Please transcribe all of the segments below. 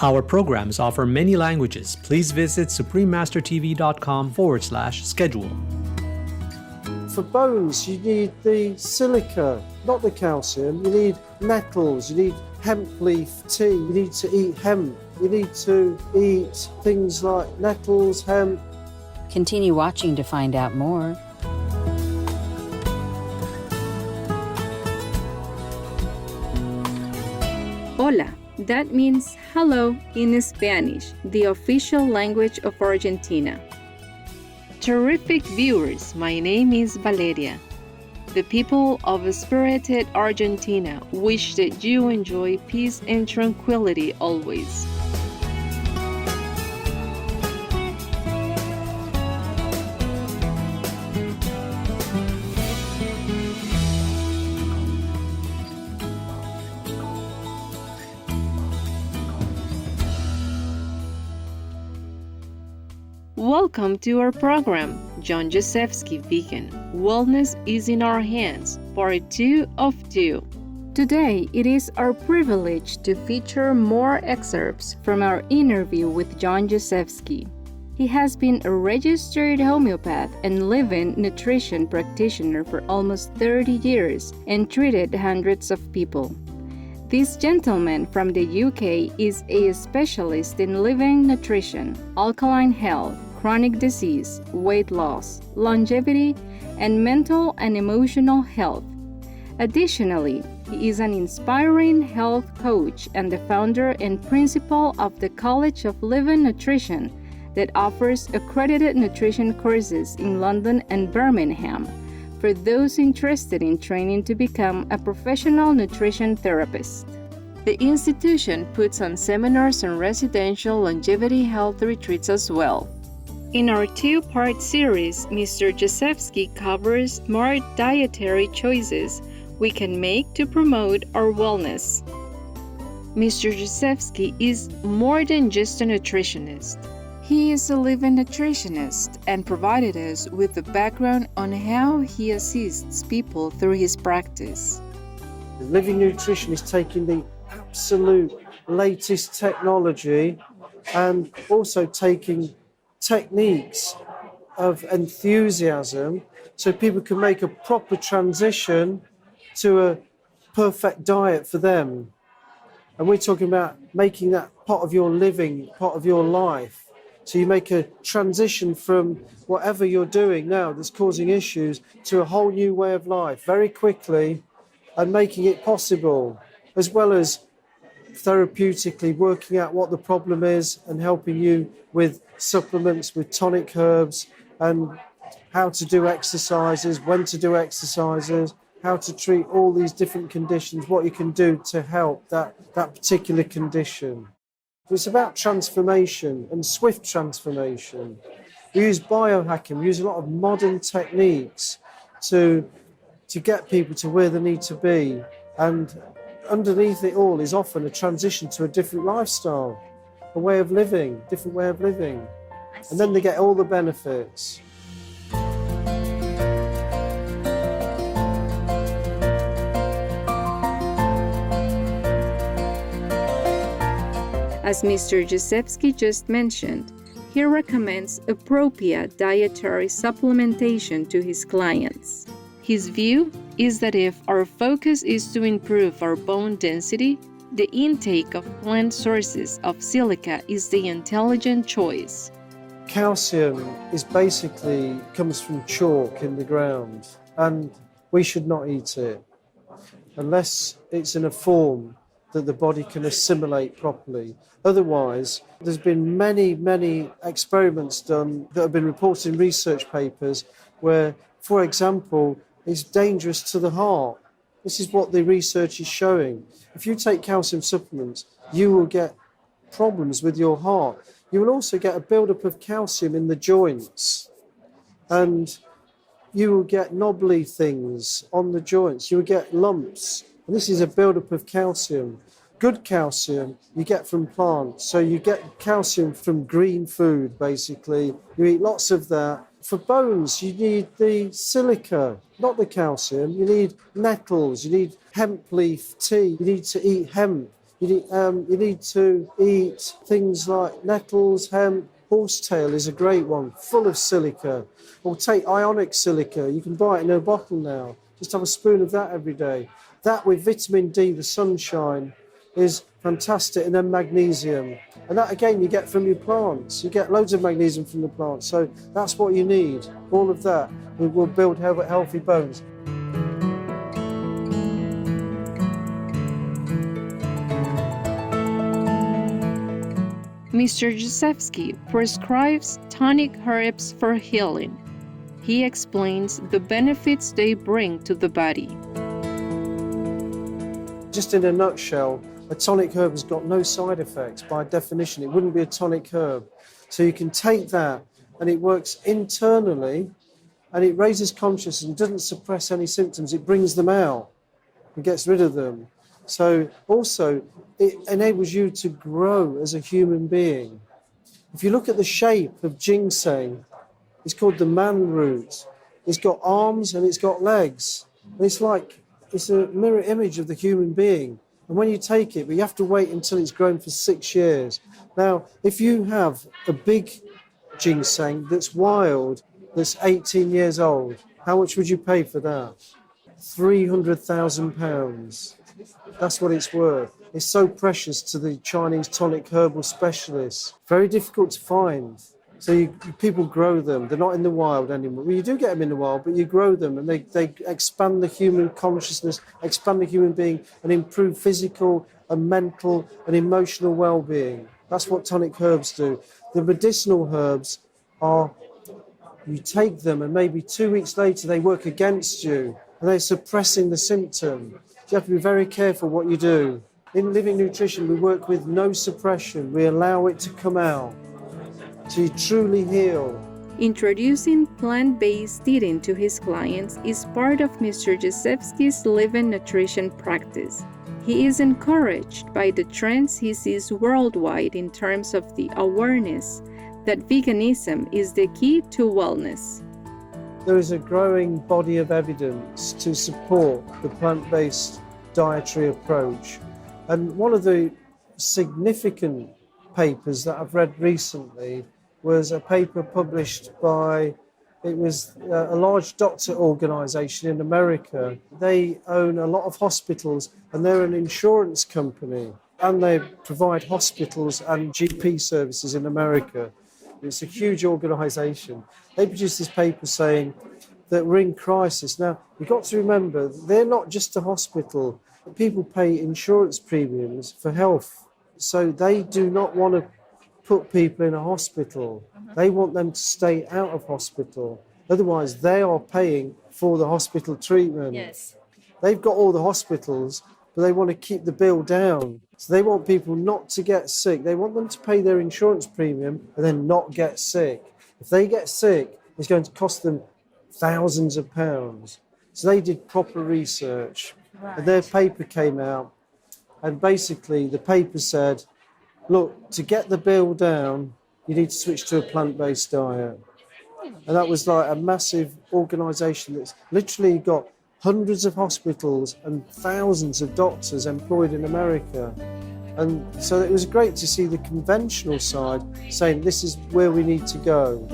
Our programs offer many languages. Please visit suprememastertv.com/schedule. For bones, you need the silica, not the calcium. You need nettles, you need hemp leaf tea, you need to eat hemp, you need to eat things like nettles, hemp. Continue watching to find out more. Hola, that means hello in Spanish, the official language of Argentina. Terrific viewers, my name is Valeria. The people of spirited Argentina wish that you enjoy peace and tranquility always. Welcome to our program, Jezewski Vegan. Wellness is in our hands, part 2 of 2. Today, it is our privilege to feature more excerpts from our interview with Jezewski. He has been a registered homeopath and live-in nutrition practitioner for almost 30 years and treated hundreds of people. This gentleman from the UK is a specialist in living nutrition, alkaline health, chronic disease, weight loss, longevity, and mental and emotional health. Additionally, he is an inspiring health coach and the founder and principal of the College of Living Nutrition that offers accredited nutrition courses in London and Birmingham for those interested in training to become a professional nutrition therapist. The institution puts on seminars and residential longevity health retreats as well. In our 2-part series, Mr. Jezewski covers smart dietary choices we can make to promote our wellness. Mr. Jezewski is more than just a nutritionist. He is a living nutritionist and provided us with the background on how he assists people through his practice. Living nutrition is taking the absolute latest technology and also taking techniques of enthusiasm so people can make a proper transition to a perfect diet for them. And we're talking about making that part of your living, part of your life. So you make a transition from whatever you're doing now that's causing issues to a whole new way of life very quickly and making it possible, as well as therapeutically working out what the problem is and helping you with supplements, with tonic herbs, and how to do exercises, when to do exercises, how to treat all these different conditions, what you can do to help that particular condition. It's about transformation and swift transformation. We use biohacking, we use a lot of modern techniques to get people to where they need to be, and underneath it all is often a transition to a different lifestyle, a way of living, different way of living. And then they get all the benefits. As Mr. Jezewski just mentioned, he recommends appropriate dietary supplementation to his clients. His view is that if our focus is to improve our bone density, the intake of plant sources of silica is the intelligent choice. Calcium basically comes from chalk in the ground, and we should not eat it unless it's in a form that the body can assimilate properly. Otherwise, there's been many experiments done that have been reported in research papers where, for example, it's dangerous to the heart. This is what the research is showing. If you take calcium supplements, you will get problems with your heart. You will also get a buildup of calcium in the joints, and you will get knobbly things on the joints. You will get lumps. And this is a buildup of calcium. Good calcium you get from plants. So you get calcium from green food, basically. You eat lots of that. For bones, you need the silica, not the calcium. You need nettles. You need hemp leaf tea. You need to eat hemp. You You need to eat things like nettles, hemp. Horsetail is a great one, full of silica. Or take ionic silica. You can buy it in a bottle now. Just have a spoon of that every day. That with vitamin D, the sunshine, is fantastic. And then magnesium. And that, again, you get from your plants. You get loads of magnesium from the plants. So that's what you need. All of that will build healthy bones. Mr. Jezewski prescribes tonic herbs for healing. He explains the benefits they bring to the body. Just in a nutshell, a tonic herb has got no side effects by definition. It wouldn't be a tonic herb. So you can take that and it works internally and it raises consciousness and doesn't suppress any symptoms. It brings them out and gets rid of them. So also, it enables you to grow as a human being. If you look at the shape of ginseng, it's called the man root. It's got arms and it's got legs. And it's a mirror image of the human being. And when you take it, but you have to wait until it's grown for 6 years. Now, if you have a big ginseng that's wild, that's 18 years old, how much would you pay for that? £300,000. That's what it's worth. It's so precious to the Chinese tonic herbal specialists. Very difficult to find. So people grow them. They're not in the wild anymore. Well, you do get them in the wild, but you grow them and they expand the human consciousness, expand the human being and improve physical and mental and emotional well-being. That's what tonic herbs do. The medicinal herbs are, you take them and maybe 2 weeks later they work against you and they're suppressing the symptom. You have to be very careful what you do. In Living Nutrition, we work with no suppression. We allow it to come out. So you truly heal. Introducing plant-based eating to his clients is part of Mr. Jezewski's Living Nutrition practice. He is encouraged by the trends he sees worldwide in terms of the awareness that veganism is the key to wellness. There is a growing body of evidence to support the plant-based dietary approach. And one of the significant papers that I've read recently was a paper published by, it was a large doctor organisation in America. They own a lot of hospitals and they're an insurance company and they provide hospitals and GP services in America. It's a huge organisation. They produced this paper saying that we're in crisis. Now, you've got to remember, they're not just a hospital. People pay insurance premiums for health. So they do not want to put people in a hospital. They want them to stay out of hospital. Otherwise, they are paying for the hospital treatment. Yes. They've got all the hospitals, but they want to keep the bill down. So they want people not to get sick. They want them to pay their insurance premium and then not get sick. If they get sick, it's going to cost them thousands of pounds. So they did proper research. Right. And their paper came out. And basically, the paper said, look, to get the bill down, you need to switch to a plant-based diet. And that was like a massive organisation that's literally got hundreds of hospitals and thousands of doctors employed in America. And so it was great to see the conventional side saying this is where we need to go.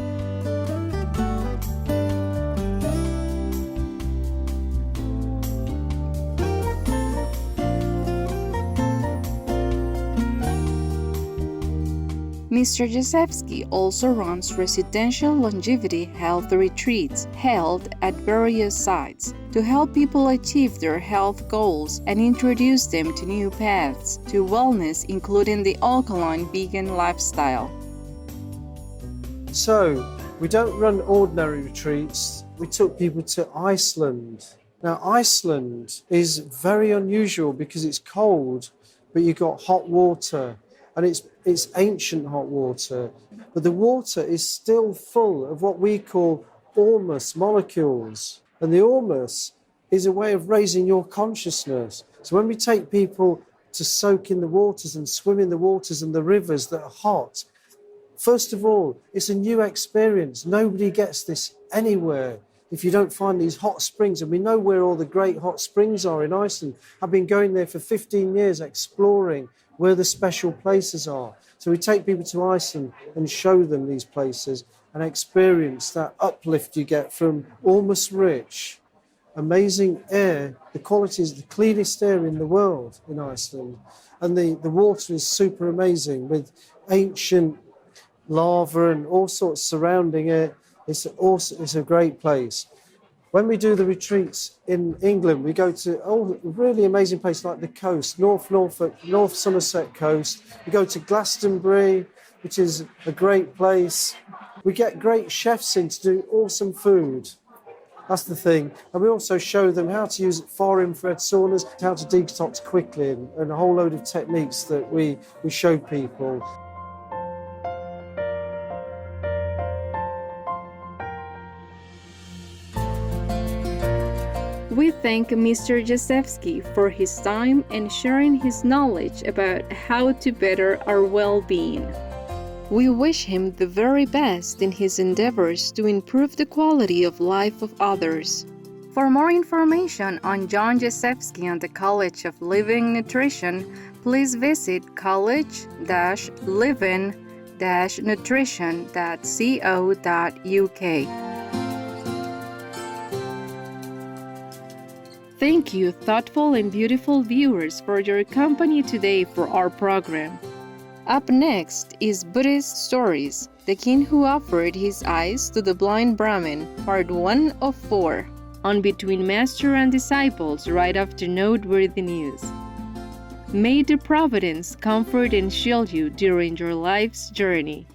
Mr. Jezewski also runs residential longevity health retreats held at various sites to help people achieve their health goals and introduce them to new paths to wellness, including the alkaline vegan lifestyle. So, we don't run ordinary retreats. We took people to Iceland. Now, Iceland is very unusual because it's cold, but you've got hot water. And it's ancient hot water, but the water is still full of what we call ormus molecules. And the ormus is a way of raising your consciousness. So when we take people to soak in the waters and swim in the waters and the rivers that are hot, first of all, it's a new experience. Nobody gets this anywhere. if you don't find these hot springs, and we know where all the great hot springs are in Iceland. I've been going there for 15 years exploring where the special places are. So we take people to Iceland and show them these places and experience that uplift you get from almost rich, amazing air. The quality is the cleanest air in the world in Iceland. And the water is super amazing with ancient lava and all sorts surrounding it. It's a great place. When we do the retreats in England, we go to really amazing places like the coast, North Somerset coast. We go to Glastonbury, which is a great place. We get great chefs in to do awesome food. That's the thing. And we also show them how to use far infrared saunas, how to detox quickly, and a whole load of techniques that we show people. We thank Mr. Jezewski for his time and sharing his knowledge about how to better our well-being. We wish him the very best in his endeavors to improve the quality of life of others. For more information on John Jezewski and the College of Living Nutrition, please visit college-living-nutrition.co.uk. Thank you, thoughtful and beautiful viewers, for your company today for our program. Up next is Buddhist Stories, The King Who Offered His Eyes to the Blind Brahmin, Part 1 of 4, on Between Master and Disciples right after Noteworthy News. May the Providence comfort and shield you during your life's journey.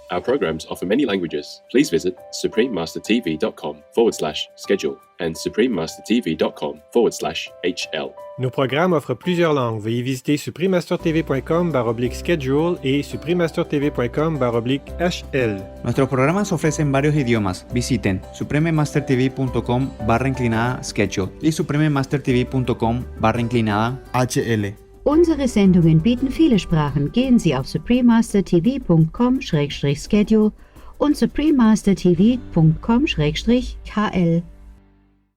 Our programs offer many languages. Please visit suprememastertv.com/schedule and suprememastertv.com/HL. Nos programmes offrent plusieurs langues. Veuillez visiter suprememastertv.com/schedule et suprememastertv.com/HL. Nuestros programas ofrecen varios idiomas. Visiten suprememastertv.com/schedule y suprememastertv.com/HL. Unsere Sendungen bieten viele Sprachen. Gehen Sie auf suprememastertv.com/schedule und suprememastertv.com/HL.